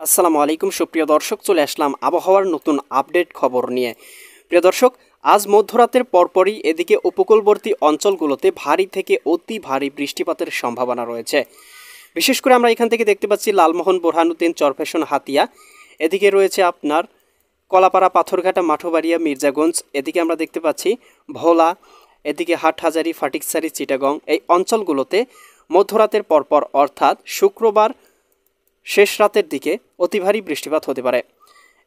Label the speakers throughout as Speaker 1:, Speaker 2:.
Speaker 1: আসসালামু আলাইকুম সুপ্রিয় দর্শক, চলে আসলাম আবহাওয়ার নতুন আপডেট খবর নিয়ে। প্রিয় দর্শক, আজ মধ্যরাতের পরপরই এদিকে উপকূলবর্তী অঞ্চলগুলোতে ভারী থেকে অতি ভারী বৃষ্টিপাতের সম্ভাবনা রয়েছে। বিশেষ করে আমরা এখান থেকে দেখতে পাচ্ছি লালমোহন, বোরহানুদ্দিন, চরফ্যাশন, হাতিয়া। এদিকে রয়েছে আপনার কলাপাড়া, পাথরঘাটা, মাঠবাড়িয়া, মির্জাগঞ্জ। এদিকে আমরা দেখতে পাচ্ছি ভোলা, এদিকে হাটহাজারি, ফাটিকছড়ি, চিটাগং। এই অঞ্চলগুলোতে মধ্যরাতের পরপর অর্থাৎ শুক্রবার শেষ রাতের দিকে অতি ভারী বৃষ্টিপাত হতে পারে।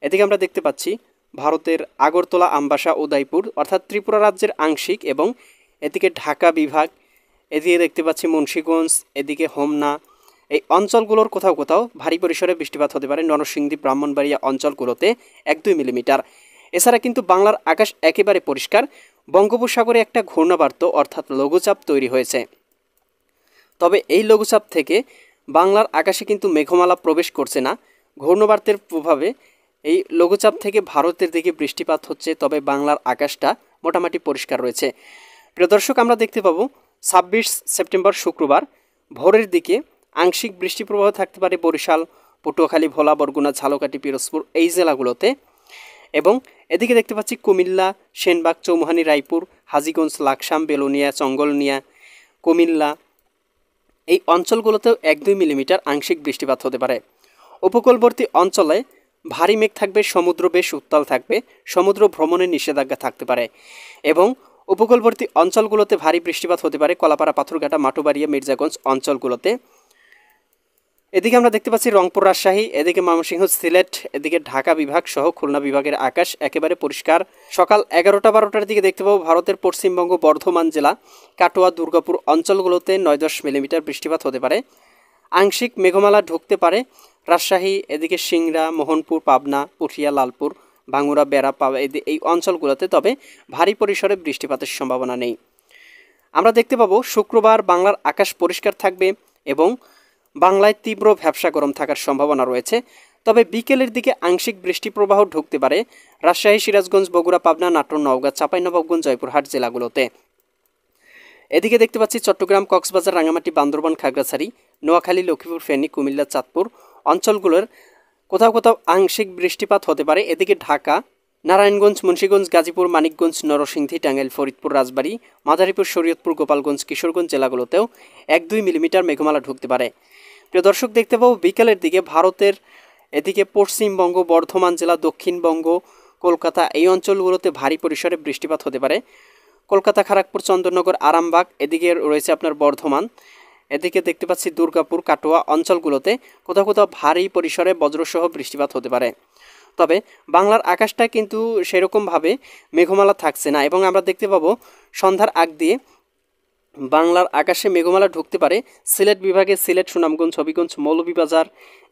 Speaker 1: এদিকে আমরা দেখতে পাচ্ছি ভারতের আগরতলা, আমবাসা, উদয়পুর অর্থাৎ ত্রিপুরা রাজ্যের আংশিক এবং এদিকে ঢাকা বিভাগ, এদিকে দেখতে পাচ্ছি মুন্সিগঞ্জ, এদিকে হোমনা। এই অঞ্চলগুলোর কোথাও কোথাও ভারী পরিসরে বৃষ্টিপাত হতে পারে। নরসিংদী, ব্রাহ্মণবাড়িয়া অঞ্চলগুলোতে 1-2 মিলিমিটার। এছাড়া কিন্তু বাংলার আকাশ একেবারে পরিষ্কার। বঙ্গোপসাগরে একটা ঘূর্ণাবর্ত অর্থাৎ লঘুচাপ তৈরি হয়েছে। তবে এই লঘুচাপ থেকে বাংলার আকাশে কিন্তু মেঘমালা প্রবেশ করছে না। ঘূর্ণাবর্তের প্রভাবে এই লঘুচাপ থেকে ভারতের দিকে বৃষ্টিপাত হচ্ছে, তবে বাংলার আকাশটা মোটামুটি পরিষ্কার রয়েছে। প্রিয় দর্শক, আমরা দেখতে পাবো 26 সেপ্টেম্বর শুক্রবার ভোরের দিকে আংশিক বৃষ্টি প্রবাহ থাকতে পারে বরিশাল, পটুয়াখালী, ভোলা, বরগুনা, ঝালকাঠি, পিরোজপুর এই জেলাগুলোতে। এবং এদিকে দেখতে পাচ্ছি কুমিল্লা, সেনবাগ, চৌমুহানি, রায়পুর, হাজীগঞ্জ, লাকসাম, বেলোনিয়া, চঙ্গলনিয়া, কুমিল্লা এই অঞ্চলগুলোতেও 1-2 মিলিমিটার আংশিক বৃষ্টিপাত হতে পারে। উপকূলবর্তী অঞ্চলে ভারী মেঘ থাকবে, সমুদ্র বেশ উত্তাল থাকবে, সমুদ্র ভ্রমণের নিষেধাজ্ঞা থাকতে পারে। এবং উপকূলবর্তী অঞ্চলগুলোতে ভারী বৃষ্টিপাত হতে পারে কলাপাড়া, পাথরঘাটা, মাঠবাড়িয়া, মির্জাগঞ্জ অঞ্চলগুলোতে। এদিকে আমরা দেখতে পাচ্ছি রংপুর, রাজশাহী, এদিকে ময়মনসিংহ, সিলেট, এদিকে ঢাকা বিভাগ সহ খুলনা বিভাগের আকাশ একেবারে পরিষ্কার। সকাল 11টা-12টার দিকে দেখতে পাবো ভারতের পশ্চিমবঙ্গ, বর্ধমান জেলা, কাটোয়া, দুর্গাপুর অঞ্চলগুলোতে 9-10 মিলিমিটার বৃষ্টিপাত হতে পারে। আংশিক মেঘমালা ঢুকতে পারে রাজশাহী, এদিকে সিংড়া, মোহনপুর, পাবনা, পুঠিয়া, লালপুর, ভাঙ্গুড়া, বেড়া, এই অঞ্চলগুলোতে, তবে ভারী পরিসরে বৃষ্টিপাতের সম্ভাবনা নেই। আমরা দেখতে পাবো শুক্রবার বাংলার আকাশ পরিষ্কার থাকবে এবং বাংলায় তীব্র ভ্যাপসা গরম থাকার সম্ভাবনা রয়েছে। তবে বিকেলের দিকে আংশিক বৃষ্টি প্রবাহ ঢুকতে পারে রাজশাহী, সিরাজগঞ্জ, বগুড়া, পাবনা, নাটোর, নওগাঁ, চাঁপাইনবাবগঞ্জ, জয়পুরহাট জেলাগুলোতে। এদিকে দেখতে পাচ্ছি চট্টগ্রাম, কক্সবাজার, রাঙামাটি, বান্দরবান, খাগড়াছড়ি, নোয়াখালী, লক্ষ্মীপুর, ফেনী, কুমিল্লা, চাঁদপুর অঞ্চলগুলোর কোথাও কোথাও আংশিক বৃষ্টিপাত হতে পারে। এদিকে ঢাকা, নারায়ণগঞ্জ, মুন্সিগঞ্জ, গাজীপুর, মানিকগঞ্জ, নরসিংদী, টাঙ্গাইল, ফরিদপুর, রাজবাড়ী, মাদারীপুর, শরীয়তপুর, গোপালগঞ্জ, কিশোরগঞ্জ জেলাগুলোতেও 1-2 মিলিমিটার মেঘমালা ঢুকতে পারে। প্রিয় দর্শক, দেখতে পাবো বিকেলের দিকে ভারতের এদিকে পশ্চিমবঙ্গ, বর্ধমান জেলা, দক্ষিণবঙ্গ, কলকাতা এই অঞ্চলগুলোতে ভারী পরিসরে বৃষ্টিপাত হতে পারে। কলকাতা, খড়গপুর, চন্দননগর, আরামবাগ, এদিকে রয়েছে আপনার বর্ধমান, এদিকে দেখতে পাচ্ছি দুর্গাপুর, কাটোয়া অঞ্চলগুলোতে কোথাও কোথাও ভারী পরিসরে বজ্রসহ বৃষ্টিপাত হতে পারে। তবে বাংলার আকাশটা কিন্তু সেরকমভাবে মেঘমালা থাকছে না এবং আমরা দেখতে পাবো সন্ধ্যার আগ দিয়ে বাংলার আকাশে মেঘমালা ঢুকতে পারে সিলেট বিভাগে সিলেট, সুনামগঞ্জ, হবিগঞ্জ, মৌলভীবাজার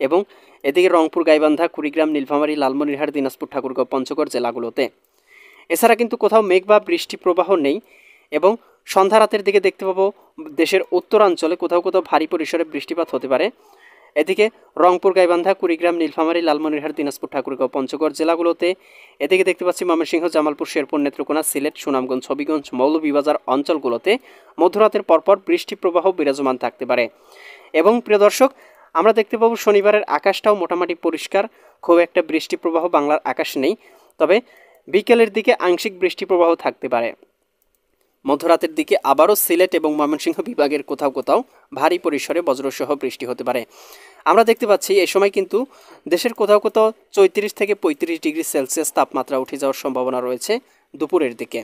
Speaker 1: এবং এদিকে রংপুর, গাইবান্ধা, কুড়িগ্রাম, নীলফামারী, লালমনিরহাট, দিনাজপুর, ঠাকুরগাঁও, পঞ্চগড় জেলাগুলোতে। এছাড়া কিন্তু কোথাও মেঘ বা বৃষ্টি প্রবাহ নেই এবং সন্ধ্যা রাতের দিকে দেখতে পাবো দেশের উত্তরাঞ্চলে কোথাও কোথাও ভারী পরিসরে বৃষ্টিপাত হতে পারে। এদিকে রংপুর, গাইবান্ধা, কুড়িগ্রাম, নীলফামারী, লালমনিরহাট, দিনাজপুর, ঠাকুরগাঁও, পঞ্চগড় জেলাগুলোতে। এদিকে দেখতে পাচ্ছি ময়মনসিংহ, জামালপুর, শেরপুর, নেত্রকোনা, সিলেট, সুনামগঞ্জ, হবিগঞ্জ, মৌলভীবাজার অঞ্চলগুলোতে মধ্যরাতের পরপর বৃষ্টি প্রবাহ বিরাজমান থাকতে পারে। এবং প্রিয় দর্শক, আমরা দেখতে পাবো শনিবারের আকাশটাও মোটামুটি পরিষ্কার, খুব একটা বৃষ্টি প্রবাহ বাংলার আকাশ নেই। তবে বিকেলের দিকে আংশিক বৃষ্টি প্রবাহ থাকতে পারে। মধ্যরাতের দিকে আবারও সিলেট এবং ময়মনসিংহ বিভাগের কোথাও কোথাও ভারী পরিসরে বজ্রসহ বৃষ্টি হতে পারে। আমরা দেখতে পাচ্ছি এ সময় কিন্তু দেশের কোথাও কোথাও 34 থেকে 35 ডিগ্রি সেলসিয়াস তাপমাত্রা উঠে যাওয়ার সম্ভাবনা রয়েছে দুপুরের দিকে।